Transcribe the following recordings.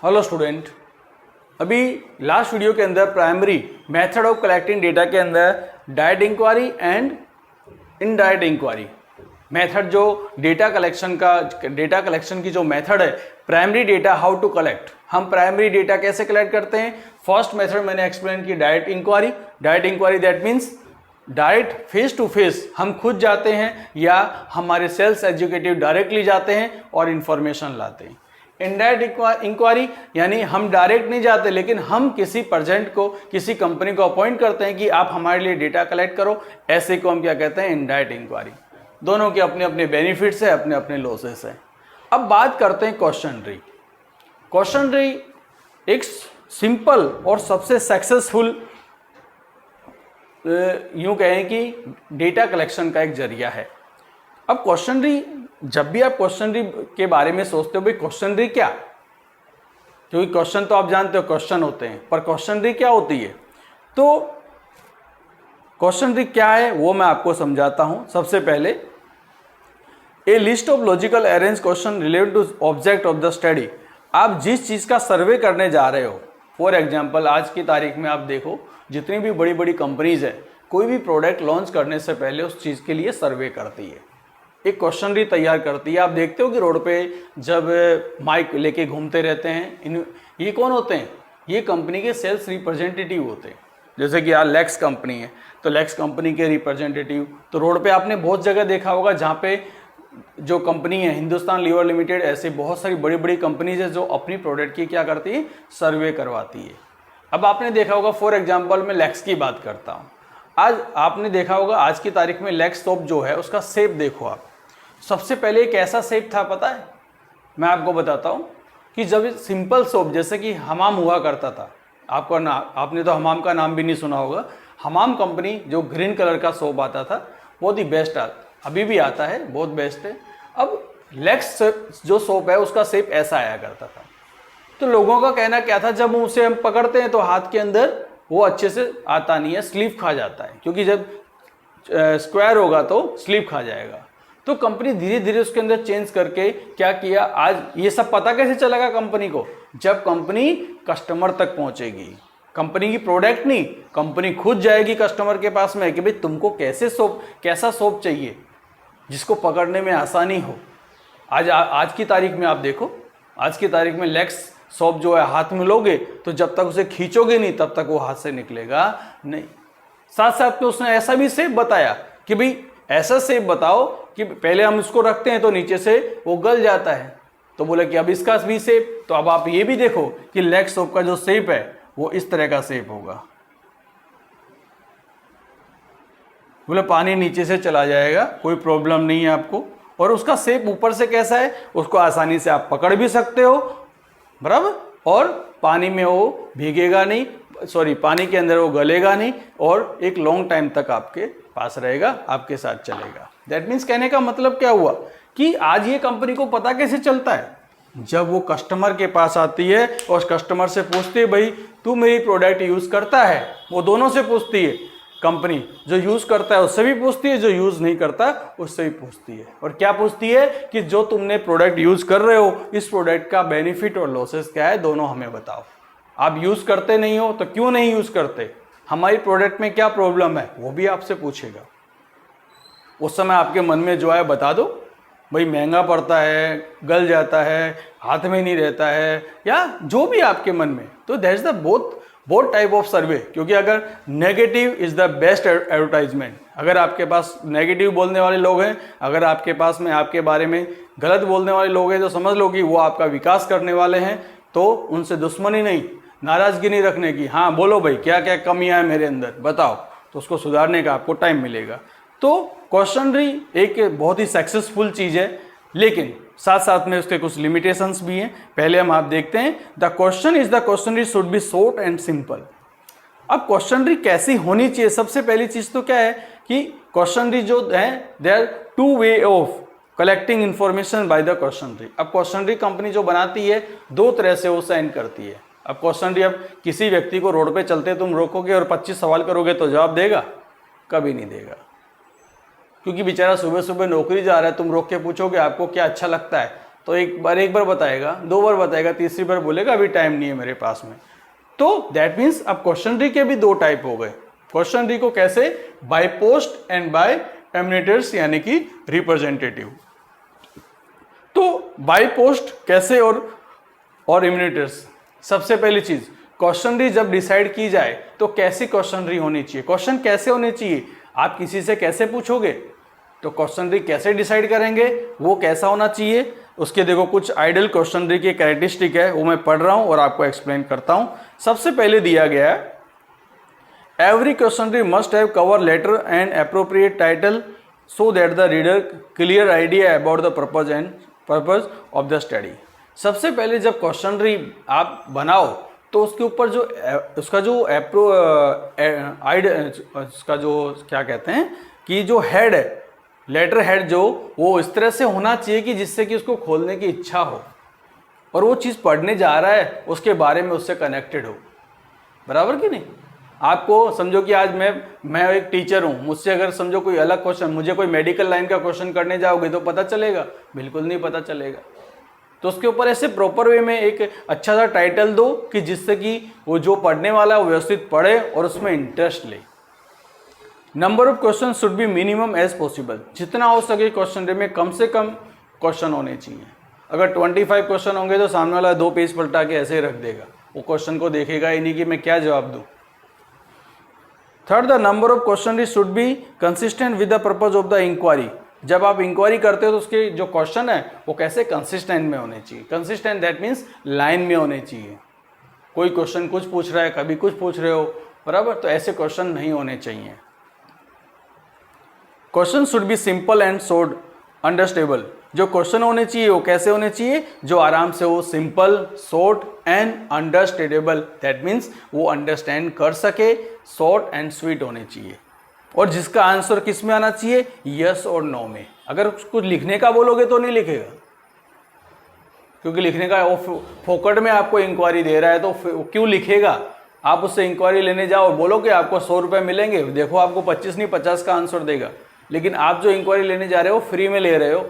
Hello student, अभी last video के अंदर primary method of collecting data के अंदर direct inquiry and indirect inquiry method, जो डेटा कलेक्शन की जो मेथड है, primary data how to collect, हम प्राइमरी डेटा कैसे कलेक्ट करते हैं। फर्स्ट मेथड मैंने एक्सप्लेन की direct inquiry, that means direct face to face हम खुद जाते हैं या हमारे सेल्स एग्जीक्यूटिव डायरेक्टली जाते हैं और इंफॉर्मेशन लाते हैं। इनडायरेक्ट इंक्वायरी यानी हम डायरेक्ट नहीं जाते, लेकिन हम किसी पर्सन को, किसी कंपनी को अपॉइंट करते हैं कि आप हमारे लिए डेटा कलेक्ट करो, ऐसे को हम क्या कहते हैं, इनडायरेक्ट इंक्वायरी। दोनों के अपने अपने बेनिफिट्स है, अपने अपने लॉसेस है। अब बात करते हैं क्वेश्चनरी। क्वेश्चनरी एक सिंपल और सबसे सक्सेसफुल, यूं कहें कि डेटा कलेक्शन का एक जरिया है। अब क्वेश्चनरी, जब भी आप क्वेश्चनरी के बारे में सोचते हो, भाई क्वेश्चनरी क्या, क्योंकि क्वेश्चन तो आप जानते हो क्वेश्चन होते हैं, पर क्वेश्चनरी क्या होती है। तो क्वेश्चनरी क्या है वो मैं आपको समझाता हूं। सबसे पहले, a list of logical arrange question related to object of the study. आप जिस चीज का सर्वे करने जा रहे हो, फॉर एग्जाम्पल आज की तारीख में आप देखो, जितनी भी बड़ी बड़ी कंपनीज है, कोई भी प्रोडक्ट लॉन्च करने से पहले उस चीज के लिए सर्वे करती है, एक क्वेश्चनरी तैयार करती है। आप देखते हो कि रोड पे जब माइक लेके घूमते रहते हैं, ये कौन होते हैं, ये कंपनी के सेल्स रिप्रेजेंटेटिव होते हैं। जैसे कि यार लेक्स कंपनी है, तो लेक्स कंपनी के रिप्रेजेंटेटिव, तो रोड पे आपने बहुत जगह देखा होगा जहाँ पे जो कंपनी है, हिंदुस्तान लीवर लिमिटेड, ऐसे बहुत सारी बड़ी बड़ी कंपनीज है जो अपनी प्रोडक्ट की क्या करती है, सर्वे करवाती है। अब आपने देखा होगा, फॉर एग्जाम्पल मैं लेक्स की बात करता हूँ। आज आपने देखा होगा, आज की तारीख में लेक्स सोप जो है उसका शेप देखो आप। सबसे पहले एक ऐसा शेप था, पता है, मैं आपको बताता हूँ कि जब सिंपल सोप, जैसे कि हमाम हुआ करता था, आपने तो हमाम का नाम भी नहीं सुना होगा। हमाम कंपनी जो ग्रीन कलर का सोप आता था, बहुत ही बेस्ट अभी भी आता है, बहुत बेस्ट है। अब लेक्स जो सोप है उसका शेप ऐसा आया करता था। तो लोगों का कहना क्या था, जब उसे हम पकड़ते हैं तो हाथ के अंदर वो अच्छे से आता नहीं है, स्लिप खा जाता है, क्योंकि जब स्क्वायर होगा तो स्लिप खा जाएगा। तो कंपनी धीरे धीरे उसके अंदर चेंज करके क्या किया, आज ये सब पता कैसे चलेगा कंपनी को, जब कंपनी कस्टमर तक पहुंचेगी। कंपनी की प्रोडक्ट नहीं, कंपनी खुद जाएगी कस्टमर के पास में कि भाई तुमको कैसा सोप चाहिए जिसको पकड़ने में आसानी हो। आज की तारीख में आप देखो, आज की तारीख में लेक्स सोप जो है हाथ में लोगे तो जब तक उसे खींचोगे नहीं तब तक वो हाथ से निकलेगा नहीं। साथ साथ में उसने ऐसा भी शेप बताया कि भाई ऐसा शेप बताओ कि पहले हम इसको रखते हैं तो नीचे से वो गल जाता है, तो बोले कि अब इसका भी शेप। तो अब आप ये भी देखो कि लेक्स सोप का जो शेप है वो इस तरह का शेप होगा, बोले पानी नीचे से चला जाएगा, कोई प्रॉब्लम नहीं है आपको। और उसका शेप ऊपर से कैसा है, उसको आसानी से आप पकड़ भी सकते हो, बराबर, और पानी में वो भीगेगा नहीं, पानी के अंदर वो गलेगा नहीं, और एक लॉन्ग टाइम तक आपके पास रहेगा, आपके साथ चलेगा। दैट मीन्स कहने का मतलब क्या हुआ कि आज ये कंपनी को पता कैसे चलता है, जब वो कस्टमर के पास आती है और कस्टमर से पूछती है, भाई तू मेरी प्रोडक्ट यूज करता है, वो दोनों से पूछती है। कंपनी जो यूज करता है उससे भी पूछती है, जो यूज नहीं करता उससे भी पूछती है। और क्या पूछती है कि जो तुमने प्रोडक्ट यूज कर रहे हो, इस प्रोडक्ट का बेनिफिट और लॉसेस क्या है, दोनों हमें बताओ। आप यूज करते नहीं हो तो क्यों नहीं यूज करते, हमारी प्रोडक्ट में क्या प्रॉब्लम है, वो भी आपसे पूछेगा। उस समय आपके मन में जो है बता दो, भाई महंगा पड़ता है, गल जाता है, हाथ में नहीं रहता है, या जो भी आपके मन में। तो that is the both type of सर्वे, क्योंकि अगर negative is the best advertisement, अगर आपके पास नेगेटिव बोलने वाले लोग हैं, अगर आपके पास में आपके बारे में गलत बोलने वाले लोग हैं, तो समझ लो कि वो आपका विकास करने वाले हैं। तो उनसे दुश्मनी नहीं, नाराजगी नहीं रखने की, हाँ बोलो भाई क्या क्या कमियां हैं मेरे अंदर बताओ, तो उसको सुधारने का आपको टाइम मिलेगा। तो क्वेश्चनरी एक बहुत ही सक्सेसफुल चीज़ है, लेकिन साथ साथ में उसके कुछ लिमिटेशंस भी हैं। पहले हम आप देखते हैं, the questionnaire should be short and simple. अब क्वेश्चनरी कैसी होनी चाहिए, सबसे पहली चीज तो क्या है कि क्वेश्चनरी जो है, they are two way of collecting information by the questionnaire. अब क्वेश्चनरी कंपनी जो बनाती है दो तरह से वो साइन करती है। अब क्वेश्चनरी, अब किसी व्यक्ति को रोड पे चलते तुम रोकोगे और 25 सवाल करोगे तो जवाब देगा, कभी नहीं देगा, क्योंकि बेचारा सुबह सुबह नौकरी जा रहा है, तुम रोक के पूछोगे आपको क्या अच्छा लगता है, तो एक बार बताएगा, 2 बार बताएगा, तीसरी बार बोलेगा अभी टाइम नहीं है मेरे पास में। तो दैट मीन्स अब क्वेश्चनरी के भी 2 टाइप हो गए। क्वेश्चनरी को कैसे? बाय पोस्ट एंड बाय एमिनेटर्स यानी कि रिप्रेजेंटेटिव। तो बाय पोस्ट कैसे और एमिनेटर्स? सबसे पहली चीज, क्वेश्चनरी जब डिसाइड की जाए तो कैसी क्वेश्चनरी होनी चाहिए, क्वेश्चन कैसे होने चाहिए, आप किसी से कैसे पूछोगे, तो क्वेश्चनरी कैसे डिसाइड करेंगे, वो कैसा होना चाहिए, उसके देखो कुछ आइडियल क्वेश्चनरी की कैरेक्टरिस्टिक है, वो मैं पढ़ रहा हूं और आपको एक्सप्लेन करता हूं। सबसे पहले दिया गया है, every questionnaire must have cover letter and appropriate title so that the reader clear idea about the purpose of the study. सबसे पहले जब क्वेश्चनरी आप बनाओ तो उसके ऊपर जो उसका जो उसका जो क्या कहते हैं कि जो हेड है, लेटर हेड जो, वो इस तरह से होना चाहिए कि जिससे कि उसको खोलने की इच्छा हो और वो चीज़ पढ़ने जा रहा है उसके बारे में उससे कनेक्टेड हो। बराबर कि नहीं? आपको समझो कि आज मैं एक टीचर हूँ, मुझसे अगर समझो कोई अलग क्वेश्चन, मुझे कोई मेडिकल लाइन का क्वेश्चन करने जाओगे तो पता चलेगा? बिल्कुल नहीं पता चलेगा। तो उसके ऊपर ऐसे प्रॉपर वे में एक अच्छा सा टाइटल दो कि जिससे कि वो जो पढ़ने वाला है वो व्यवस्थित पढ़े और उसमें इंटरेस्ट ले। Number of question should B minimum age possible. जितना हो सके क्वेश्चन में कम से कम क्वेश्चन होने चाहिए। अगर 25 क्वेश्चन होंगे तो सामने वाला 2 पेज पलटा के ऐसे ही रख देगा, वो क्वेश्चन को देखेगा ही नहीं कि मैं क्या जवाब दूं। Third, the number of question should be consistent with the purpose of the inquiry. जब आप इंक्वायरी करते हो तो उसके जो क्वेश्चन है वो कैसे कंसिस्टेंट में होने चाहिए। कंसिस्टेंट दैट मीन्स लाइन में होने चाहिए। कोई क्वेश्चन कुछ पूछ रहा है, कभी कुछ पूछ रहे हो, बराबर, तो ऐसे क्वेश्चन नहीं होने चाहिए। Question should B simple and short understandable. जो क्वेश्चन होने चाहिए वो कैसे होने चाहिए? जो आराम से वो simple, short and understandable, that means वो अंडरस्टैंड कर सके, शॉर्ट एंड स्वीट होने चाहिए। और जिसका आंसर किस में आना चाहिए? यस और नो में। अगर कुछ लिखने का बोलोगे तो नहीं लिखेगा, क्योंकि लिखने का वो फोकट में आपको इंक्वायरी दे रहा है तो क्यों लिखेगा? आप उससे इंक्वायरी लेने जाओ और बोलो कि आपको 100 रुपये मिलेंगे, देखो आपको 25 नहीं 50 का आंसर देगा। लेकिन आप जो इंक्वायरी लेने जा रहे हो फ्री में ले रहे हो,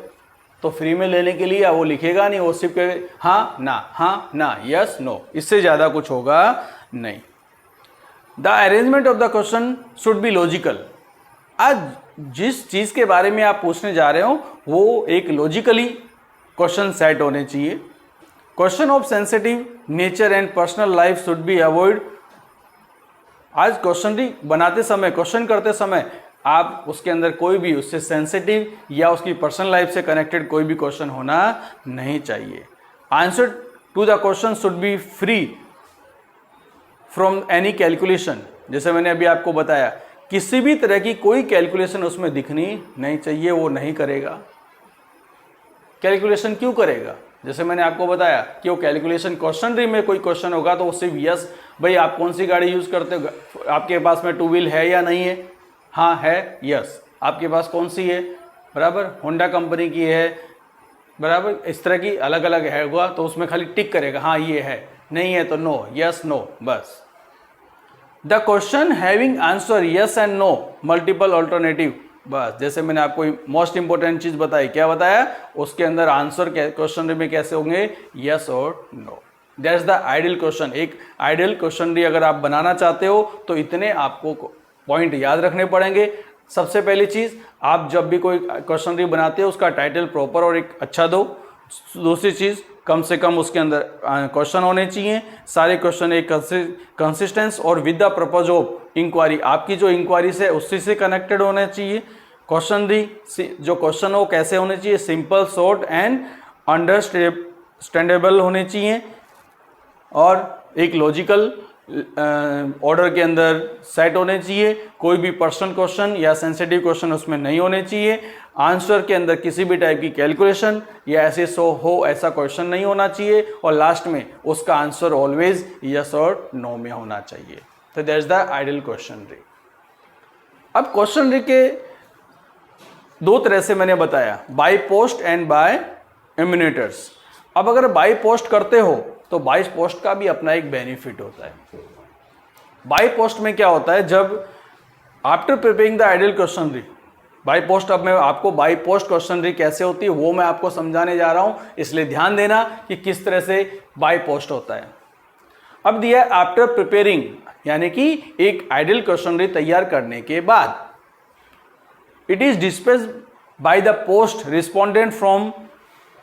तो फ्री में लेने के लिए वो लिखेगा नहीं, वो सिर्फ हाँ ना, यस नो, इससे ज़्यादा कुछ होगा नहीं। The arrangement of the question should be logical. आज जिस चीज़ के बारे में आप पूछने जा रहे हो वो एक लॉजिकली क्वेश्चन सेट होने चाहिए। Question of sensitive nature and personal life should be avoid. आज क्वेश्चन बनाते समय, क्वेश्चन करते समय आप उसके अंदर कोई भी उससे सेंसिटिव या उसकी पर्सनल लाइफ से कनेक्टेड कोई भी क्वेश्चन होना नहीं चाहिए। Answer to the question should be free from any calculation. जैसे मैंने अभी आपको बताया, किसी भी तरह की कोई कैलकुलेशन उसमें दिखनी नहीं चाहिए, वो नहीं करेगा। कैलकुलेशन क्यों करेगा? जैसे मैंने आपको बताया कि वो कैलकुलेशन क्वेश्चनरी में कोई क्वेश्चन होगा तो वो सिर्फ यस, भाई आप कौन सी गाड़ी यूज करते हो, आपके पास में 2 व्हील है या नहीं है, हाँ है, यस। आपके पास कौन सी है, बराबर, होंडा कंपनी की है, बराबर, इस तरह की अलग अलग है होगा तो उसमें खाली टिक करेगा, हाँ ये है, नहीं है तो नो, यस नो, बस। The question having answer yes and no multiple alternative, बस। जैसे मैंने आपको मोस्ट इंपॉर्टेंट चीज बताई, क्या बताया? उसके अंदर आंसर क्वेश्चन में कैसे होंगे? यस और no. That's the ideal question. एक आइडियल क्वेश्चन अगर आप बनाना चाहते हो तो इतने आपको पॉइंट याद रखने पड़ेंगे। सबसे पहली चीज, आप जब भी कोई क्वेश्चन बनाते हो उसका टाइटल प्रॉपर और एक अच्छा दो। दूसरी चीज, कम से कम उसके अंदर क्वेश्चन होने चाहिए, सारे क्वेश्चन एक कंसिस्टेंस और with the purpose of inquiry, आपकी जो इंक्वायरी से उसी से कनेक्टेड होने चाहिए। क्वेश्चन जो क्वेश्चन हो कैसे होने चाहिए? सिंपल, शॉर्ट एंड अंडरस्टैंडेबल होने चाहिए और एक लॉजिकल ऑर्डर के अंदर सेट होने चाहिए। कोई भी पर्सनल क्वेश्चन या सेंसिटिव क्वेश्चन उसमें नहीं होने चाहिए। आंसर के अंदर किसी भी टाइप की कैलकुलेशन या ऐसे ऐसा क्वेश्चन नहीं होना चाहिए और लास्ट में उसका आंसर ऑलवेज यस और नो में होना चाहिए। तो that is the ideal questionnaire. अब क्वेश्चनरी के 2 तरह से मैंने बताया, बाय पोस्ट एंड बाय एमिनेटर्स। अब अगर बाय पोस्ट करते हो तो बाय पोस्ट का भी अपना एक बेनिफिट होता है। बाय पोस्ट में क्या होता है? जब after preparing the ideal questionnaire, by post, अब मैं आपको बाई पोस्ट क्वेश्चनरी कैसे होती है वो मैं आपको समझाने जा रहा हूं, इसलिए ध्यान देना कि किस तरह से बाई पोस्ट होता है। अब दिया आफ्टर प्रिपेयरिंग, यानी कि एक आइडियल क्वेश्चनरी तैयार करने के बाद, it is dispatched by the post respondent from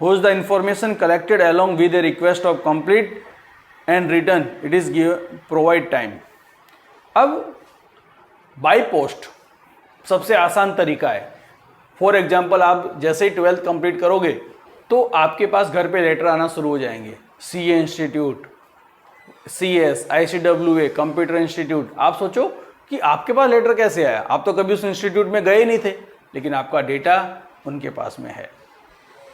whom the information collected along with a request of complete and written, it is provide time। अब बाई पोस्ट सबसे आसान तरीका है। फॉर एग्जाम्पल, आप जैसे ही 12th कंप्लीट करोगे तो आपके पास घर पे लेटर आना शुरू हो जाएंगे, CA institute, CS, ICWA, computer institute. आप सोचो कि आपके पास लेटर कैसे आया, आप तो कभी उस इंस्टीट्यूट में गए नहीं थे, लेकिन आपका डेटा उनके पास में है।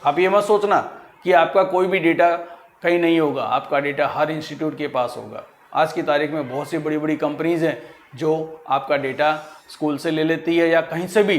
आप ये मत सोचना कि आपका कोई भी डेटा कहीं नहीं होगा, आपका डेटा हर इंस्टीट्यूट के पास होगा। आज की तारीख में बहुत सी बड़ी बड़ी कंपनीज हैं जो आपका डेटा स्कूल से ले लेती है या कहीं से भी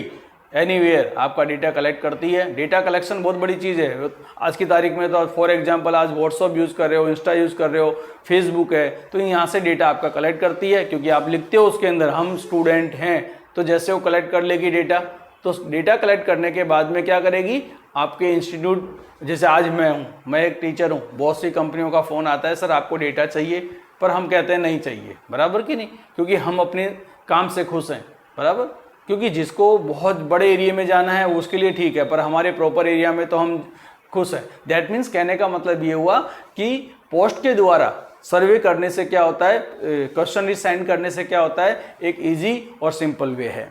एनीवेयर आपका डेटा कलेक्ट करती है। डेटा कलेक्शन बहुत बड़ी चीज़ है आज की तारीख में। तो फॉर एग्जांपल, आज व्हाट्सअप यूज़ कर रहे हो, इंस्टा यूज़ कर रहे हो, फेसबुक है, तो यहाँ से डेटा आपका कलेक्ट करती है, क्योंकि आप लिखते हो उसके अंदर हम स्टूडेंट हैं, तो जैसे वो कलेक्ट कर लेगी डेटा, तो डेटा कलेक्ट करने के बाद में क्या करेगी, आपके इंस्टीट्यूट, जैसे आज मैं हूँ, मैं एक टीचर हूँ, बहुत सी कंपनियों का फ़ोन आता है, सर आपको डेटा चाहिए, पर हम कहते हैं नहीं चाहिए, बराबर कि नहीं, क्योंकि हम अपने काम से खुश हैं, बराबर। क्योंकि जिसको बहुत बड़े एरिया में जाना है उसके लिए ठीक है, पर हमारे प्रॉपर एरिया में तो हम खुश हैं। दैट मीन्स कहने का मतलब ये हुआ कि पोस्ट के द्वारा सर्वे करने से क्या होता है, क्वेश्चनरी सेंड करने से क्या होता है, एक इजी और सिंपल वे है।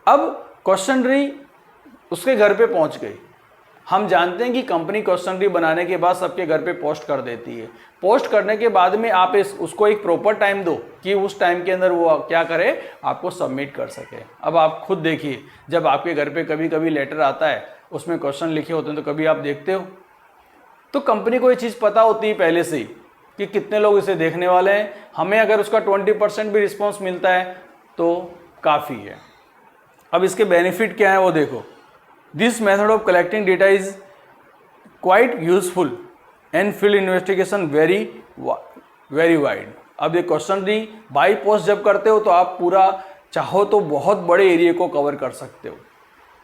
अब क्वेश्चनरी उसके घर पे पहुंच गई। हम जानते हैं कि कंपनी क्वेश्चनरी बनाने के बाद सबके घर पे पोस्ट कर देती है। पोस्ट करने के बाद में आप उसको एक प्रॉपर टाइम दो कि उस टाइम के अंदर वो क्या करे, आपको सबमिट कर सके। अब आप खुद देखिए, जब आपके घर पे कभी कभी लेटर आता है, उसमें क्वेश्चन लिखे होते हैं, तो कभी आप देखते हो, तो कंपनी को ये चीज़ पता होती है पहले से ही कि कितने लोग इसे देखने वाले हैं। हमें अगर उसका 20% भी रिस्पॉन्स मिलता है तो काफ़ी है। अब इसके बेनिफिट क्या है वो देखो। This method of collecting data is quite useful and field investigation very wide. अब ये क्वेश्चनरी बाई पोस्ट जब करते हो तो आप पूरा चाहो तो बहुत बड़े एरिया को कवर कर सकते हो।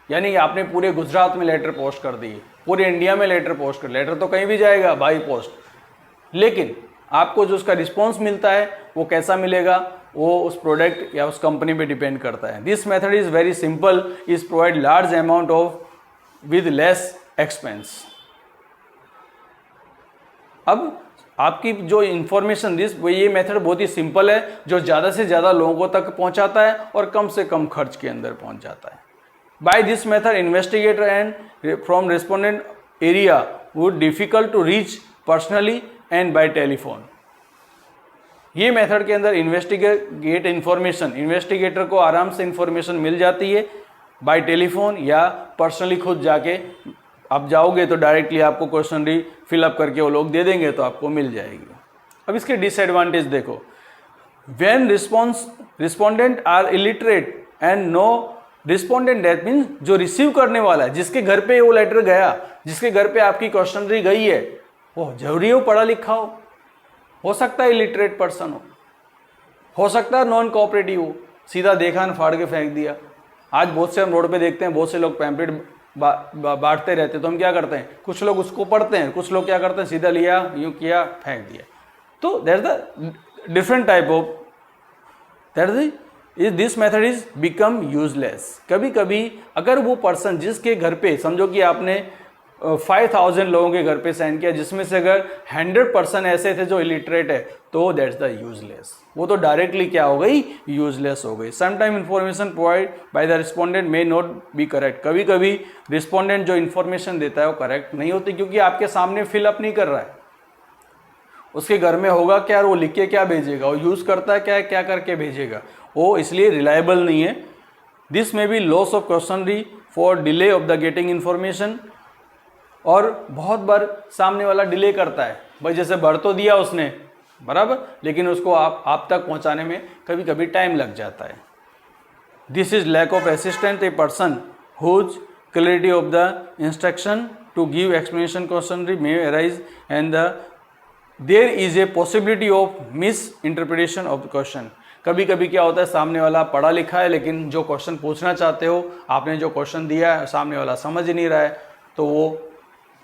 यानी आपने पूरे गुजरात में लेटर पोस्ट कर दिए, पूरे इंडिया में लेटर पोस्ट कर, लेटर तो कहीं भी जाएगा बाई पोस्ट, लेकिन आपको जो उसका रिस्पॉन्स मिलता है वो कैसा मिलेगा, वो उस प्रोडक्ट या उस कंपनी पे डिपेंड करता है। This method is very simple, is provide large amount of with less expense. अब आपकी जो इंफॉर्मेशन ये मेथड बहुत ही सिंपल है, जो ज़्यादा से ज़्यादा लोगों तक पहुंचाता है और कम से कम खर्च के अंदर पहुंच जाता है। By this method investigator and from respondent area would difficult to reach personally and by telephone. ये मेथड के अंदर इन्वेस्टिगेट इन्फॉर्मेशन, इन्वेस्टिगेटर को आराम से इन्फॉर्मेशन मिल जाती है बाय टेलीफोन या पर्सनली खुद जाके आप जाओगे तो डायरेक्टली आपको क्वेश्चनरी फिलअप करके वो लोग दे देंगे तो आपको मिल जाएगी। अब इसके डिसएडवांटेज देखो। When respondent are illiterate and no respondent, that means जो रिसीव करने वाला है, जिसके घर पे वो लेटर गया, जिसके घर पे आपकी क्वेश्चनरी गई है, वो जरूरी हो पढ़ा लिखा हो सकता है इलिटरेट पर्सन हो सकता है नॉन कोऑपरेटिव हो, सीधा देखा न फाड़ के फेंक दिया। आज बहुत से हम रोड पे देखते हैं, बहुत से लोग पैम्पलेट बांटते रहते हैं, तो हम क्या करते हैं, कुछ लोग उसको पढ़ते हैं, कुछ लोग क्या करते हैं, सीधा लिया, यूं किया, फेंक दिया। तो that the different type of that is this method is become useless. कभी कभी अगर वो पर्सन जिसके घर पे, समझो कि आपने 5000 लोगों के घर पे सेंड किया, जिसमें से अगर 100% ऐसे थे जो इलिटरेट है, तो दैट्स द यूजलेस, वो तो डायरेक्टली क्या हो गई, यूजलेस हो गई। Sometime information provide by the respondent may not be correct. कभी कभी रिस्पोंडेंट जो इन्फॉर्मेशन देता है वो करेक्ट नहीं होती, क्योंकि आपके सामने फिलअप नहीं कर रहा है। उसके घर में होगा क्या, वो लिख के क्या भेजेगा, वो यूज करता है क्या, क्या करके भेजेगा, वो इसलिए रिलायबल नहीं है। This may be loss of questionnaire for delay of the getting information. और बहुत बार सामने वाला डिले करता है, भाई जैसे भर तो दिया उसने बराबर, लेकिन उसको आप तक पहुंचाने में कभी कभी टाइम लग जाता है। This is lack of assistant, a person whose clarity of the instruction to give explanation questionnaire may arise and there is a possibility of misinterpretation of the question. कभी कभी क्या होता है, सामने वाला पढ़ा लिखा है लेकिन जो क्वेश्चन पूछना चाहते हो, आपने जो क्वेश्चन दिया है सामने वाला समझ ही नहीं रहा है, तो वो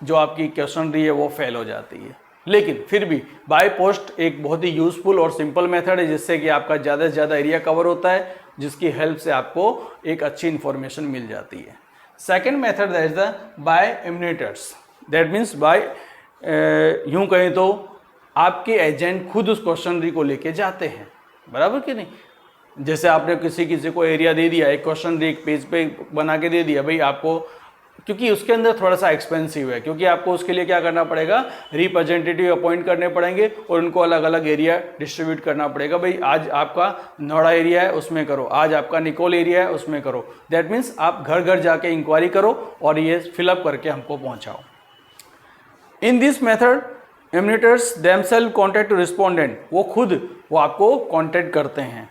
जो आपकी क्वेश्चन रही है वो फेल हो जाती है। लेकिन फिर भी बाय पोस्ट एक बहुत ही यूजफुल और सिंपल मेथड है, जिससे कि आपका ज़्यादा से ज़्यादा एरिया कवर होता है, जिसकी हेल्प से आपको एक अच्छी इन्फॉर्मेशन मिल जाती है। Second method that is the by enumerators, that means by यूँ कहें तो आपके एजेंट खुद उस क्वेश्चनरी को लेके जाते हैं, बराबर कि नहीं। जैसे आपने किसी को एरिया दे दिया, एक क्वेश्चनरी एक पेज पे बना के दे दिया, भाई आपको, क्योंकि उसके अंदर थोड़ा सा एक्सपेंसिव है, क्योंकि आपको उसके लिए क्या करना पड़ेगा, रिप्रेजेंटेटिव अपॉइंट करने पड़ेंगे और उनको अलग अलग एरिया डिस्ट्रीब्यूट करना पड़ेगा। भाई आज आपका नोएडा एरिया है उसमें करो, आज आपका निकोल एरिया है उसमें करो। दैट मीन्स आप घर घर जाके इंक्वायरी करो और ये फिलअप करके हमको पहुंचाओ। In this method enumerators themselves contact to respondent, वो आपको कॉन्टेक्ट करते हैं।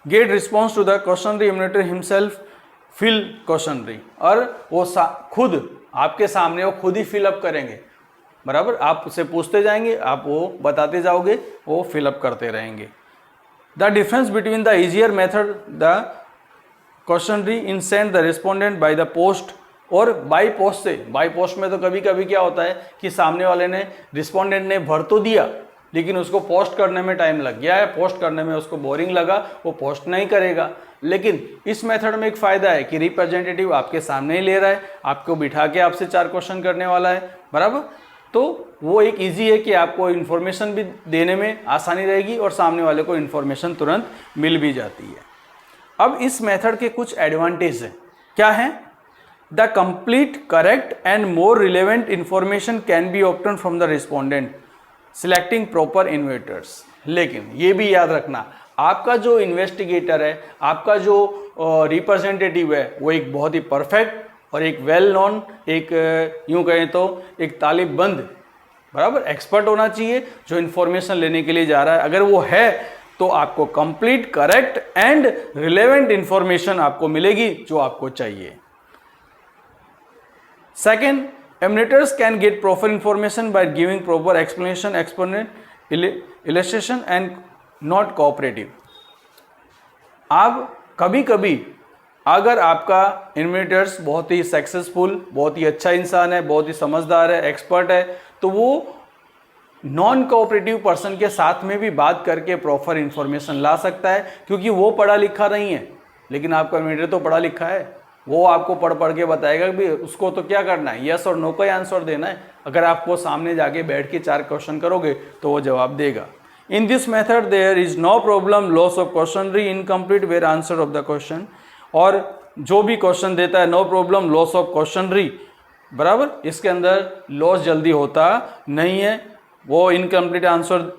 Get response to the questionnaire, enumerator himself fill questionnaire, और वो खुद आपके सामने वो खुद ही फिलअप करेंगे, बराबर। आप उससे पूछते जाएंगे, आप वो बताते जाओगे, वो फिलअप करते रहेंगे। The difference between the easier method the questionnaire in send the respondent bye the post और बाई पोस्ट से। बाई पोस्ट में तो कभी कभी क्या होता है कि सामने वाले ने, रिस्पोंडेंट ने भर तो दिया लेकिन उसको पोस्ट करने में टाइम लग गया है, पोस्ट करने में उसको बोरिंग लगा, वो पोस्ट नहीं करेगा। लेकिन इस मेथड में एक फ़ायदा है कि रिप्रेजेंटेटिव आपके सामने ही ले रहा है, आपको बिठा के आपसे 4 क्वेश्चन करने वाला है, बराबर। तो वो एक इजी है कि आपको इन्फॉर्मेशन भी देने में आसानी रहेगी और सामने वाले को इन्फॉर्मेशन तुरंत मिल भी जाती है। अब इस मेथड के कुछ एडवांटेज हैं, क्या है? The complete, correct and more relevant information can be obtain from the respondent selecting proper investors. लेकिन ये भी याद रखना, आपका जो इन्वेस्टिगेटर है, आपका जो रिप्रेजेंटेटिव है, वो एक बहुत ही परफेक्ट और एक वेल नोन, एक यूं कहें तो एक तालिबबंद, बराबर एक्सपर्ट होना चाहिए जो इन्फॉर्मेशन लेने के लिए जा रहा है। अगर वो है तो आपको complete, correct and relevant information आपको मिलेगी जो आपको चाहिए। Second, enumerators can get proper information by giving proper explanation, exponent, illustration and not cooperative. आप कभी कभी अगर आपका एमिनेटर्स बहुत ही सक्सेसफुल, बहुत ही अच्छा इंसान है, बहुत ही समझदार है, एक्सपर्ट है, तो वो नॉन कोऑपरेटिव पर्सन के साथ में भी बात करके प्रॉपर इंफॉर्मेशन ला सकता है, क्योंकि वो पढ़ा लिखा नहीं है लेकिन आपका एमिनेटर तो पढ़ा लिखा है। वो आपको पढ़ पढ़ के बताएगा कि उसको तो क्या करना है, यस और नो का आंसर देना है। अगर आपको सामने जाके बैठ के 4 क्वेश्चन करोगे तो वो जवाब देगा। In this method there is no problem loss of questionnaire incomplete where answer of the question, और जो भी क्वेश्चन देता है no problem loss of questionnaire, बराबर, इसके अंदर लॉस जल्दी होता नहीं है, वो इनकम्प्लीट आंसर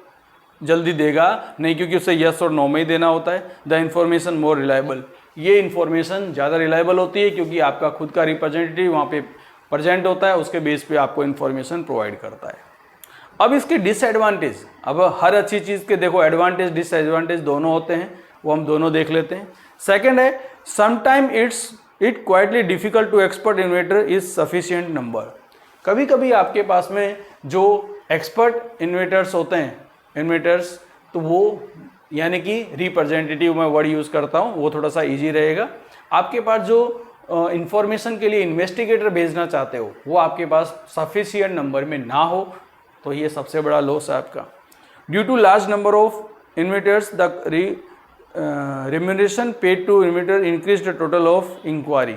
जल्दी देगा नहीं, क्योंकि उसे यस और नो में ही देना होता है। द इंफॉर्मेशन मोर रिलायबल, ये इन्फॉर्मेशन ज़्यादा रिलायबल होती है क्योंकि आपका खुद का रिप्रेजेंटेटिव वहाँ पे प्रेजेंट होता है, उसके बेस पे आपको इन्फॉर्मेशन प्रोवाइड करता है। अब इसके डिसएडवांटेज, अब हर अच्छी चीज़ के देखो एडवांटेज डिसएडवांटेज दोनों होते हैं, वो हम दोनों देख लेते हैं। सेकेंड है, sometime it quietly difficult to expert inventor is sufficient number. कभी कभी आपके पास में जो एक्सपर्ट इन्वेटर्स होते हैं, इन्वेटर्स, तो वो यानी कि रिप्रेजेंटेटिव मैं वर्ड यूज़ करता हूँ, वो थोड़ा सा इजी रहेगा। आपके पास जो इंफॉर्मेशन के लिए इन्वेस्टिगेटर भेजना चाहते हो वो आपके पास सफिशिएंट नंबर में ना हो, तो ये सबसे बड़ा लॉस है आपका। Due to large number of inventors the remuneration paid to inventor increase the total of inquiry.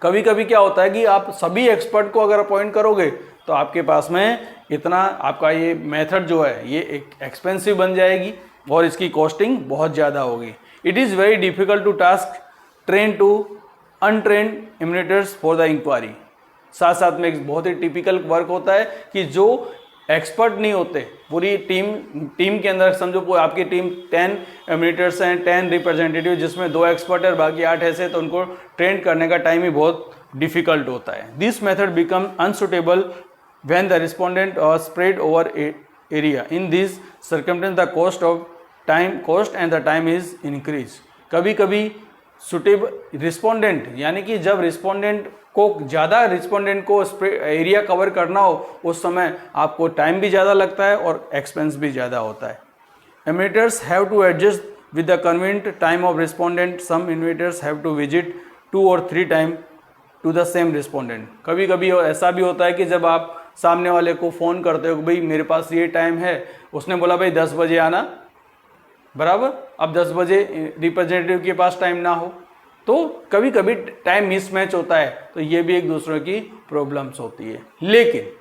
कभी कभी क्या होता है कि आप सभी एक्सपर्ट को अगर अपॉइंट करोगे तो आपके पास में इतना, आपका ये मेथड जो है ये एक एक्सपेंसिव बन जाएगी और इसकी कॉस्टिंग बहुत ज़्यादा होगी। It is very difficult to task train to untrained enumerators for the inquiry. साथ साथ में एक बहुत ही टिपिकल वर्क होता है कि जो एक्सपर्ट नहीं होते, पूरी टीम के अंदर समझो आपकी टीम 10 इम्यूनेटर्स हैं, 10 रिप्रेजेंटेटिव, जिसमें 2 एक्सपर्ट है बाकी 8 ऐसे, तो उनको ट्रेन करने का टाइम ही बहुत डिफिकल्ट होता है। This method become unsuitable when the respondent are spread over area. In this circumstance the cost and the time is increased. कभी कभी सुटेबल रिस्पोंडेंट, यानी कि जब रिस्पोंडेंट को ज़्यादा रिस्पोंडेंट को एरिया कवर करना हो उस समय आपको टाइम भी ज़्यादा लगता है और एक्सपेंस भी ज़्यादा होता है। emetters have to adjust with the convenient time of respondent. Some emetters have to visit 2 or 3 times to the same respondent. कभी कभी ऐसा भी होता है कि जब आप सामने वाले को फ़ोन करते हो कि भाई मेरे पास ये टाइम है, उसने बोला भाई 10 बजे आना, बराबर, अब 10 बजे रिप्रेजेंटेटिव के पास टाइम ना हो, तो कभी कभी टाइम मिसमैच होता है, तो ये भी एक दूसरे की प्रॉब्लम्स होती है। लेकिन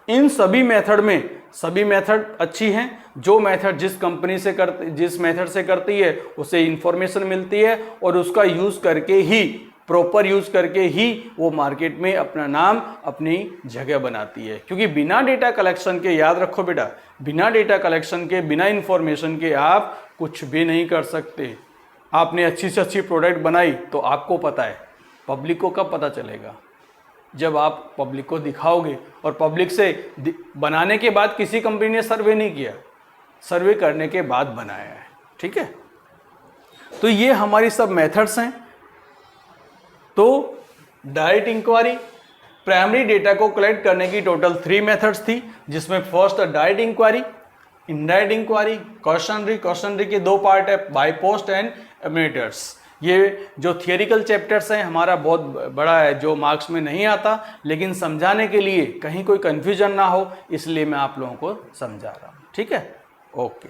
इन सभी मेथड में सभी मेथड अच्छी हैं। जो मेथड जिस कंपनी से जिस मेथड से करती है उसे इंफॉर्मेशन मिलती है और उसका यूज़ करके ही, प्रॉपर यूज़ करके ही वो मार्केट में अपना नाम, अपनी जगह बनाती है। क्योंकि बिना डेटा कलेक्शन के, याद रखो बेटा, बिना डेटा कलेक्शन के, बिना इंफॉर्मेशन के आप कुछ भी नहीं कर सकते। आपने अच्छी से अच्छी प्रोडक्ट बनाई तो आपको पता है, पब्लिक को कब पता चलेगा? जब आप पब्लिक को दिखाओगे। और पब्लिक से बनाने के बाद किसी कंपनी ने सर्वे नहीं किया, सर्वे करने के बाद बनाया है। ठीक है, तो ये हमारी सब मेथड्स हैं। तो डायरेक्ट इंक्वायरी, प्राइमरी डेटा को कलेक्ट करने की टोटल 3 मेथड्स थी, जिसमें first direct inquiry, indirect inquiry, questionnaire. Questionnaire के 2 पार्ट है, बाय पोस्ट एंड एमिटर्स। ये जो थियोरिकल चैप्टर्स हैं हमारा बहुत बड़ा है, जो मार्क्स में नहीं आता, लेकिन समझाने के लिए कहीं कोई कन्फ्यूजन ना हो इसलिए मैं आप लोगों को समझा रहा हूँ। ठीक है, ओके।